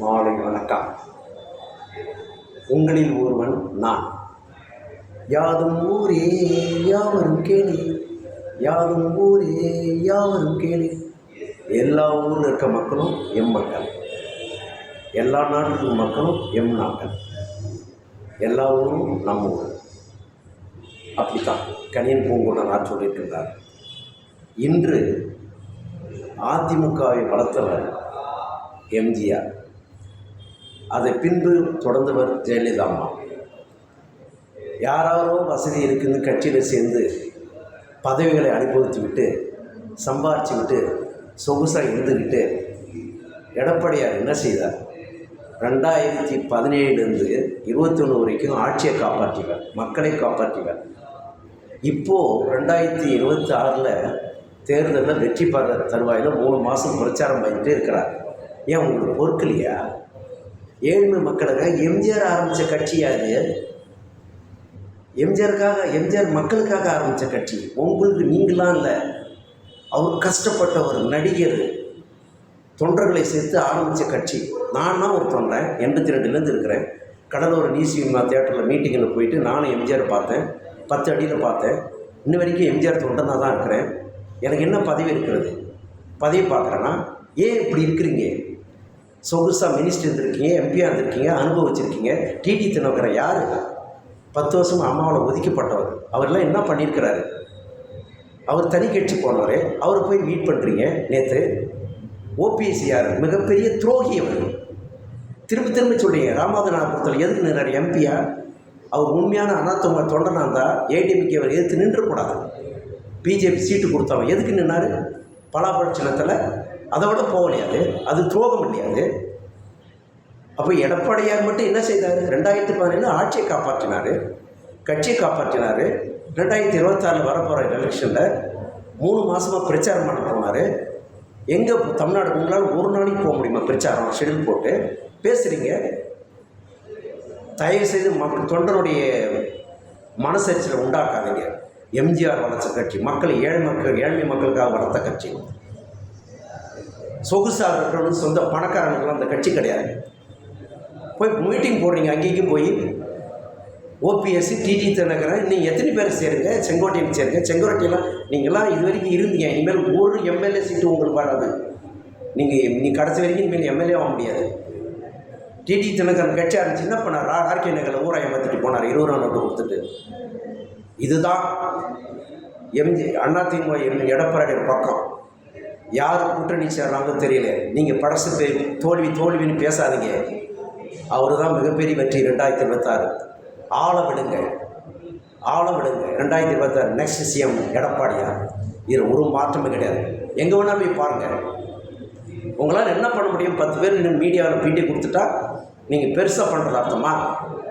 மாலை வணக்கம். உங்களில் ஒருவன் நான். யாதும் ஊரே யாவரும் கேளு, யாதும் ஊரே யாவரும் கேளு. எல்லா ஊரில் இருக்க மக்களும் எம் மக்கள், எல்லா நாட்டுக்கு மக்களும் எம் நாட்கள், எல்லா ஊரும் நம்ம ஊர். அப்படித்தான் கணியன் பூங்குன்றனார் சொல்லியிருக்கின்றார். இன்று அதிமுகவை வளர்த்தவர் எம்ஜிஆர், அதை பின்பு தொடர்ந்தவர் ஜெயலலிதா அம்மா. யாராரோ வசதி இருக்குன்னு கட்சியில் சேர்ந்து பதவிகளை அனுபவித்து விட்டு சம்பாரிச்சு விட்டு சொகுசாக இருந்துக்கிட்டு எடப்பாடியார் என்ன செய்தார்? 2017 21 வரைக்கும் ஆட்சியை காப்பாற்றிவர், மக்களை காப்பாற்றிவர். இப்போது 2026 தேர்தலில் வெற்றி பெற தருவாயில் 3 மாதம் பிரச்சாரம் பண்ணிகிட்டே இருக்கிறார். ஏன் உங்களுக்கு பொறுக்கலையா? ஏழ்மை மக்களுக்காக எம்ஜிஆர் ஆரம்பித்த கட்சியா அது? எம்ஜிஆர் மக்களுக்காக ஆரம்பித்த கட்சி. உங்களுக்கு நீங்களாம் இல்லை, அவர் கஷ்டப்பட்ட ஒரு நடிகர், தொண்டர்களை சேர்த்து ஆரம்பித்த கட்சி. நான் ஒரு தொண்டை 82 இருக்கிறேன். கடலூர் நீசிமா தியேட்டரில் மீட்டிங்கில் போயிட்டு நானும் எம்ஜிஆர் பார்த்தேன், 10 அடியில் பார்த்தேன். இன்ன வரைக்கும் எம்ஜிஆர் தொண்டனாக தான் இருக்கிறேன். எனக்கு என்ன பதவி இருக்கிறது? பதவி பார்க்குறேன்னா ஏன் இப்படி இருக்கிறீங்க? சொகுசாக மினிஸ்டர் இருந்திருக்கீங்க, எம்பியாக இருந்திருக்கீங்க, அனுபவிச்சிருக்கீங்க. டிடி தினகரன் யார்? 10 வருஷமாக அம்மாவில் ஒதுக்கப்பட்டவர். அவரெல்லாம் என்ன பண்ணியிருக்கிறாரு? அவர் தனி கட்சி போனவர். அவரை போய் மீட் பண்ணுறீங்க. நேற்று ஓபிஎஸ் யார்? மிகப்பெரிய துரோகி அவர். திரும்ப சொல்கிறீங்க. ராமநாதபுரத்தில் எதுக்கு நின்றார்? எம்பியா? அவர் உண்மையான அண்ணாத்தவங்க தொண்டனாக இருந்தால் ஏடிஎம்கே அவர் எதிர்த்து நின்றக்கூடாது. பிஜேபி சீட்டு கொடுத்தவன் எதுக்கு நின்னார்? பலாப்பழ சின்னத்தில். அதை விட போகலையாது, அது துரோகம் இல்லையாது. அப்போ எடப்பாடியார் மட்டும் என்ன செய்தார்? 2017 ஆட்சியை காப்பாற்றினார், கட்சியை காப்பாற்றினார். 2026 வரப்போகிற எலெக்ஷனில் 3 மாதமாக பிரச்சாரம் பண்ண போனார். எங்கே தமிழ்நாடு உங்களால் ஒரு நாளைக்கு போக முடியுமா? பிரச்சாரம் ஷெடியூல் போட்டு பேசுகிறீங்க. தயவுசெய்து மக்கள் தொண்டனுடைய மனசரிச்சலை உண்டாக்காதீங்க. எம்ஜிஆர் வளர்த்த கட்சி, மக்களை ஏழ்மை மக்களுக்காக வளர்த்த கட்சி. சொகுசாக இருக்கிறவங்க சொந்த பணக்காரங்களுக்கெல்லாம் அந்த கட்சி கிடையாது. போய் மீட்டிங் போடுறீங்க, அங்கேயும் போய் ஓபிஎஸ் டிடி தினகரன் இன்னும் எத்தனை பேர் சேருங்க? செங்கோட்டையன் சேருங்க. செங்கோட்டையெல்லாம் நீங்கள்லாம் இது வரைக்கும் இருந்தீங்க. இனிமேல் ஒரு எம்எல்ஏ சீட்டு உங்களுக்கு வராது. நீ கடைசி வரைக்கும் இனிமேல் எம்எல்ஏ ஆக முடியாது. டிடி தினகரன் கட்சி ஆரம்பிச்சு என்ன பண்ணார்? ஆர்கே நகரில் ஊராக ஏமாற்றிட்டு போனார், 20 ரூபா நோட்டு கொடுத்துட்டு. இதுதான் அதிமுக எடப்பாடி பக்கம். யார் கூட்டணி சேர்றாங்கன்னு தெரியல. நீங்கள் படசு தோல்வின்னு பேசாதீங்க. அவர் தான் மிகப்பெரிய வெற்றி. 2026 ஆள விடுங்க. 2026 நெக்ஸ்ட் சிஎம் எடப்பாடியார். இது ஒரு மாற்றமே கிடையாது. எங்கே வேணால் போய் பாருங்கள். உங்களால் என்ன பண்ண முடியும்? 10 பேர் மீடியாவில் பீட்டி கொடுத்துட்டா நீங்கள் பெருசாக பண்ணுறது அர்த்தமா?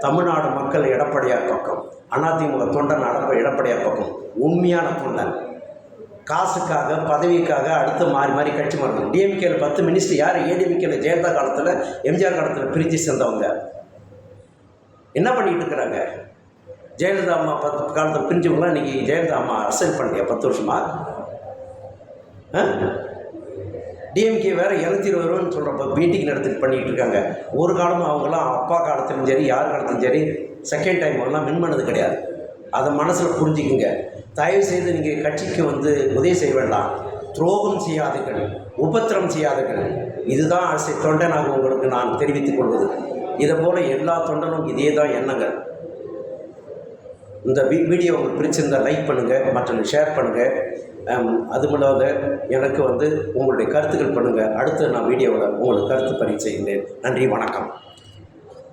தமிழ்நாடு மக்கள் எடப்பாடியார் பக்கம், அதிமுக தொண்டன் எடப்பாடியார் பக்கம். உண்மையான தொண்டன். காசுக்காக பதவிக்காக அடுத்து மாறி கட்சி மாறணும். டிஎம்கேல 10 மினிஸ்டர் யார்? ஏடிஎம்கேல ஜெயலலிதா காலத்தில், எம்ஜிஆர் காலத்தில் பிரிஞ்சு சேர்ந்தவங்க என்ன பண்ணிகிட்டு இருக்கிறாங்க? ஜெயலலிதா அம்மா 10 காலத்தில் பிரிஞ்சவங்களாம் இன்றைக்கி ஜெயலலிதா அம்மா அரசியல் பண்ணலையா 10 வருஷமா? டிஎம்கே வேறு 220 ரூபான்னு சொல்கிறப்ப மீட்டிங் நடத்திட்டு பண்ணிகிட்டு இருக்காங்க. ஒரு காலமும் அவங்களாம் அப்பா காலத்திலும் சரி, யார் காலத்திலும் சரி, செகண்ட் டைம் அவங்களாம் வின் பண்ணது கிடையாது. அதை மனசில் புரிஞ்சுக்குங்க. தயவுசெய்து நீங்கள் கட்சிக்கு உதவி செய்ய வேண்டாம். துரோகம் செய்யாதீர்கள், உபத்திரம் செய்யாதீர்கள். இதுதான் அரசியல் தொண்டனாக உங்களுக்கு நான் தெரிவித்துக் கொள்வது. இதை போல் எல்லா தொண்டனும் இதே தான் எண்ணங்கள். இந்த வீடியோ உங்களுக்கு பிடிச்சிருந்தால் லைக் பண்ணுங்கள், மற்றவங்க ஷேர் பண்ணுங்கள். அதுமில்லாத எனக்கு உங்களுடைய கருத்துக்கள் பண்ணுங்கள். அடுத்து நான் வீடியோவில் உங்களுக்கு கருத்து பதிவு செய்கிறேன். நன்றி, வணக்கம்.